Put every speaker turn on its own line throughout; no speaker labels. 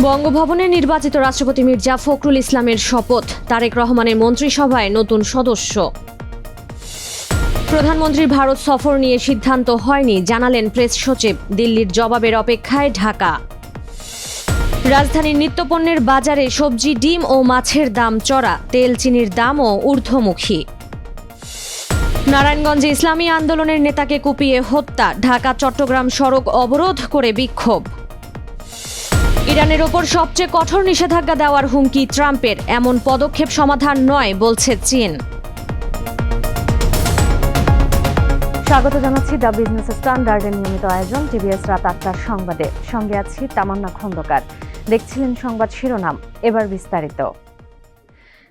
বঙ্গভবনে নির্বাচিত রাষ্ট্রপতি মির্জা ফখরুল ইসলামের শপথ, তারেক রহমানের মন্ত্রিসভায় নতুন সদস্য। প্রধানমন্ত্রীর ভারত সফর নিয়ে সিদ্ধান্ত হয়নি, জানালেন প্রেস সচিব। দিল্লির জবাবের অপেক্ষায় ঢাকা। রাজধানীর নিত্যপণ্যের বাজারে সবজি, ডিম ও মাছের দাম চড়া, তেল চিনির দামও ঊর্ধ্বমুখী। নারায়ণগঞ্জে ইসলামী আন্দোলনের নেতাকে কুপিয়ে হত্যা, ঢাকা চট্টগ্রাম সড়ক অবরোধ করে বিক্ষোভ। ইরানের ওপর সবচেয়ে কঠোর নিষেধাজ্ঞা দেওয়ার হুমকি ট্রাম্পের, এমন পদক্ষেপ সমাধান নয় বলছে চীন। স্বাগত জানাচ্ছি দ্য বিজনেস স্ট্যান্ডার্ডের নিয়মিত আয়োজন টিভিএস রাত ৮টার সংবাদে। সঙ্গে আছি তামান্না খন্দকার। দেখছিলেন সংবাদ শিরোনাম, এবার বিস্তারিত।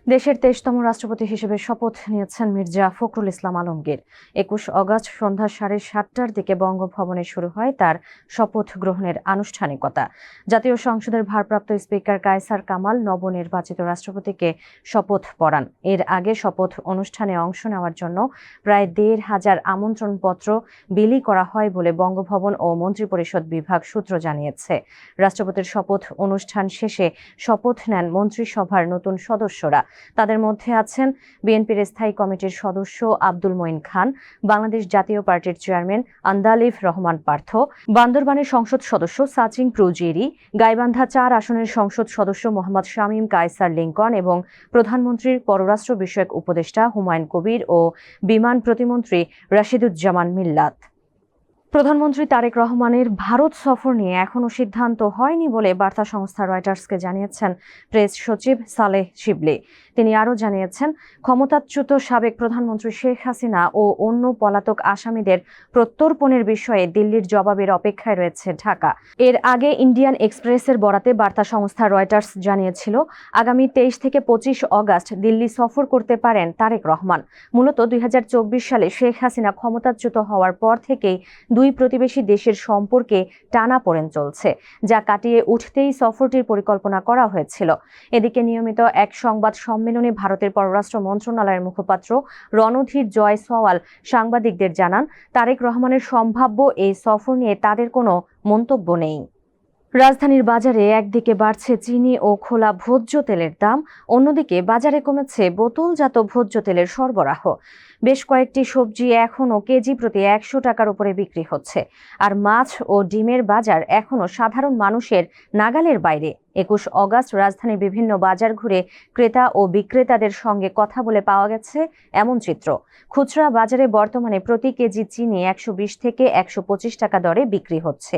দেশের ২৩তম রাষ্ট্রপতি হিসেবে শপথ নিয়েছেন মির্জা ফখরুল ইসলাম আলমগীর। ২১ অগাস্ট সন্ধ্যা ৭:৩০টার দিকে বঙ্গভবনে শুরু হয় তার শপথ গ্রহণের আনুষ্ঠানিকতা। জাতীয় সংসদের ভারপ্রাপ্ত স্পিকার কায়সার কামাল নবনির্বাচিত রাষ্ট্রপতিকে শপথ পড়ান। এর আগে শপথ অনুষ্ঠানে অংশ নেওয়ার জন্য প্রায় ১৫০০ আমন্ত্রণপত্র বিলি করা হয় বলে বঙ্গভবন ও মন্ত্রিপরিষদ বিভাগ সূত্র জানিয়েছে। রাষ্ট্রপতির শপথ অনুষ্ঠান শেষে শপথ নেন মন্ত্রিসভার নতুন সদস্যরা। তাদের মধ্যে আছেন বিএনপির স্থায়ী কমিটির সদস্য আব্দুল মঈন খান, বাংলাদেশ জাতীয় পার্টির চেয়ারম্যান আন্দালিব রহমান পার্থ, বান্দরবানের সংসদ সদস্য সাচিং প্রুজিরি, গাইবান্ধা ৪ আসনের সংসদ সদস্য মোহাম্মদ শামীম কায়সার লিঙ্কন এবং প্রধানমন্ত্রীর পররাষ্ট্র বিষয়ক উপদেষ্টা হুমায়ুন কবির ও বিমান প্রতিমন্ত্রী রাশিদুজ্জামান মিল্লাত। প্রধানমন্ত্রী তারেক রহমানের ভারত সফর নিয়ে এখনও সিদ্ধান্ত হয়নি বলে বার্তা সংস্থা রয়টার্সকে জানিয়েছেন প্রেস সচিব সালেহ শিবলি। তিনি আরও জানিয়েছেন, ক্ষমতাচ্যুত সাবেক প্রধানমন্ত্রী শেখ হাসিনা ও অন্য পলাতক আসামিদের প্রত্যর্পণের বিষয়ে দিল্লির জবাবের অপেক্ষায় রয়েছে ঢাকা। এর আগে ইন্ডিয়ান এক্সপ্রেসের বরাতে বার্তা সংস্থা রয়টার্স জানিয়েছিল, আগামী ২৩ থেকে ২৫ অগাস্ট দিল্লি সফর করতে পারেন তারেক রহমান। মূলত ২০২৪ সালে শেখ হাসিনা ক্ষমতাচ্যুত হওয়ার পর থেকেই দুই প্রতিবেশী দেশের সম্পর্কে টানাপোড়েন চলছে, যা কাটিয়ে উঠতেই সফরটির পরিকল্পনা করা হয়েছিল। এদিকে নিয়মিত এক সংবাদ সম্মেলনে ভারতের পররাষ্ট্র মন্ত্রণালয়ের মুখপাত্র রণধীর জয়সওয়াল সাংবাদিকদের জানান, তারেক রহমানের সম্ভাব্য এই সফর নিয়ে তাদের কোনো মন্তব্য নেই। রাজধানীর বাজারে একদিকে বাড়ছে চিনি ও খোলা ভোজ্য তেলের দাম, অন্যদিকে বাজারে কমেছে বোতলজাত ভোজ্য তেলের সরবরাহ। বেশ কয়েকটি সবজি এখনও কেজি প্রতি ১০০ টাকার উপরে বিক্রি হচ্ছে, আর মাছ ও ডিমের বাজার এখনও সাধারণ মানুষের নাগালের বাইরে। ২১ অগাস্ট রাজধানীর বিভিন্ন বাজার ঘুরে ক্রেতা ও বিক্রেতাদের সঙ্গে কথা বলে পাওয়া গেছে এমন চিত্র। খুচরা বাজারে বর্তমানে প্রতি কেজি চিনি ১২০ থেকে ১২৫ টাকা দরে বিক্রি হচ্ছে।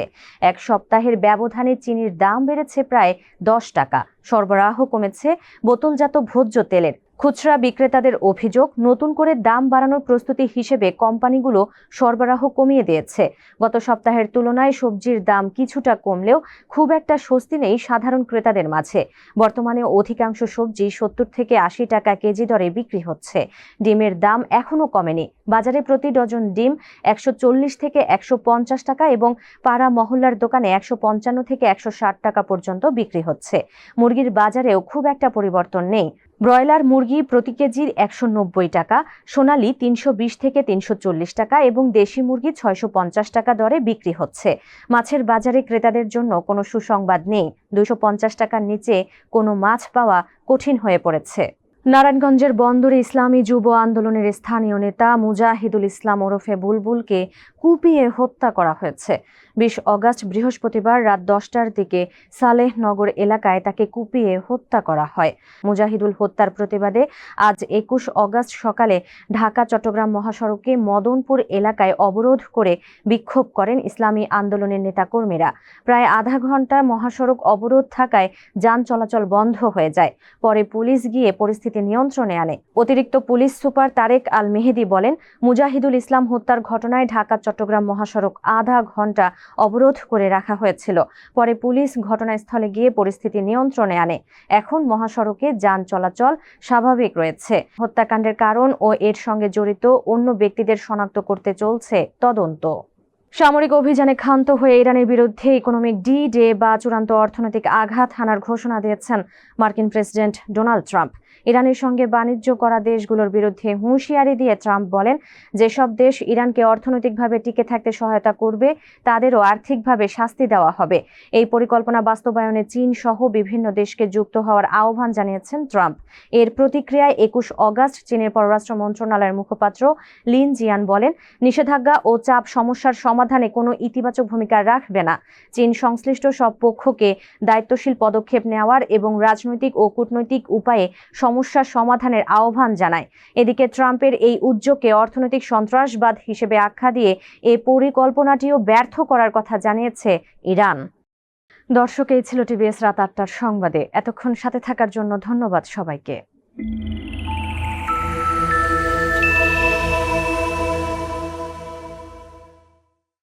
এক সপ্তাহের ব্যবধানে চিনির দাম বেড়েছে প্রায় ১০ টাকা। সরবরাহ কমেছে বোতলজাত ভোজ্য তেলের। খুচরা বিক্রেতাদের অভিযোগ, নতুন করে দাম বাড়ানোর প্রস্তুতি হিসেবে কোম্পানিগুলো সরবরাহ কমিয়ে দিয়েছে। গত সপ্তাহের তুলনায় সবজির দাম কিছুটা কমলেও খুব একটা স্বস্তি নেই সাধারণ ক্রেতাদের মাঝে। বর্তমানে অধিকাংশ সবজি ৭০ থেকে ৮০ টাকা কেজি দরে বিক্রি হচ্ছে। ডিমের দাম এখনও কমেনি। বাজারে প্রতি ডজন ডিম ১৪০ থেকে ১৫০ টাকা এবং পাড়া মহল্লার দোকানে ১৫৫ থেকে ১৬০ টাকা পর্যন্ত বিক্রি হচ্ছে। মুরগির বাজারেও খুব একটা পরিবর্তন নেই। ব্রয়লার মুরগি প্রতি কেজি ১৯০ টাকা, সোনালী ৩২০ থেকে ৩৪০ টাকা এবং দেশি মুরগি ৬৫০ টাকা দরে বিক্রি হচ্ছে। মাছের বাজারে ক্রেতাদের জন্য কোনো সুসংবাদ নেই। ২৫০ টাকার নিচে কোনো মাছ পাওয়া কঠিন হয়ে পড়েছে। নারায়ণগঞ্জের বন্দরে ইসলামী যুব আন্দোলনের স্থানীয় নেতা মুজাহিদুল ইসলাম ওরফে বুলবুলকে কুপিয়ে হত্যা করা হয়েছে। ২০ অগাস্ট বৃহস্পতিবার রাত ১০টার দিকে সালেহনগর এলাকায় তাকে কুপিয়ে হত্যা করা হয়। মুজাহিদুল হত্যার প্রতিবাদে আজ ২১ অগাস্ট সকালে ঢাকা চট্টগ্রাম মহাসড়কে মদনপুর এলাকায় অবরোধ করে বিক্ষোভ করেন ইসলামী আন্দোলনের নেতাকর্মীরা। প্রায় আধা ঘন্টা মহাসড়ক অবরোধ থাকায় যান চলাচল বন্ধ হয়ে যায়। পরে পুলিশ গিয়ে পরিস্থিতি নিয়ন্ত্রণে আনে। অতিরিক্ত পুলিশ সুপার তারেক আল মেহেদি বলেন, মুজাহিদুল ইসলাম হত্যার ঘটনায় ঢাকা চট্টগ্রাম মহাসড়ক আধা ঘন্টা অবরোধ করে রাখা হয়েছিল। পরে পুলিশ ঘটনাস্থলে গিয়ে পরিস্থিতি নিয়ন্ত্রণে আনে। এখন মহাসড়কে যান চলাচল স্বাভাবিক রয়েছে। হত্যাকাণ্ডের কারণ ও এর সঙ্গে জড়িত অন্য ব্যক্তিদের শনাক্ত করতে চলছে তদন্ত। সামরিক অভিযানে ক্ষান্ত হয়ে ইরানের বিরুদ্ধে ইকোনমিক ডি-ডে বা চূড়ান্ত অর্থনৈতিক আঘাত হানার ঘোষণা দিয়েছেন মার্কিন প্রেসিডেন্ট ডোনাল্ড ট্রাম্প। ইরানের সঙ্গে বাণিজ্য করা দেশগুলোর বিরুদ্ধে হুঁশিয়ারি দিয়ে ট্রাম্প বলেন, যেসব দেশ ইরানকে অর্থনৈতিকভাবে টিকে থাকতে সহায়তা করবে তাদেরও আর্থিকভাবে শাস্তি দেওয়া হবে। এই পরিকল্পনা বাস্তবায়নে চীন সহ বিভিন্ন দেশকে যুক্ত হওয়ার আহ্বান জানিয়েছেন ট্রাম্প। এর প্রতিক্রিয়ায় 21 অগাস্ট চীনের পররাষ্ট্র মন্ত্রণালয়ের মুখপাত্র লিন জিয়ান বলেন, নিষেধাজ্ঞা ও চাপ সমস্যার সমাধানে কোনো ইতিবাচক ভূমিকা রাখবে না। চীন সংশ্লিষ্ট সব পক্ষকে দায়িত্বশীল পদক্ষেপ নেওয়ার এবং রাজনৈতিক ও কূটনৈতিক উপায়ে সমস্যার সমাধানের আহ্বান জানায়। এদিকে ট্রাম্পের এই উদ্যোগকে অর্থনৈতিক সন্ত্রাসবাদ হিসেবে আখ্যা দিয়ে এই পরিকল্পনাটিও ব্যর্থ করার কথা জানিয়েছে ইরান। দর্শক, এই ছিল টিভিএস রাত ৮টার সংবাদে। এতক্ষণ সাথে থাকার জন্য ধন্যবাদ সবাইকে।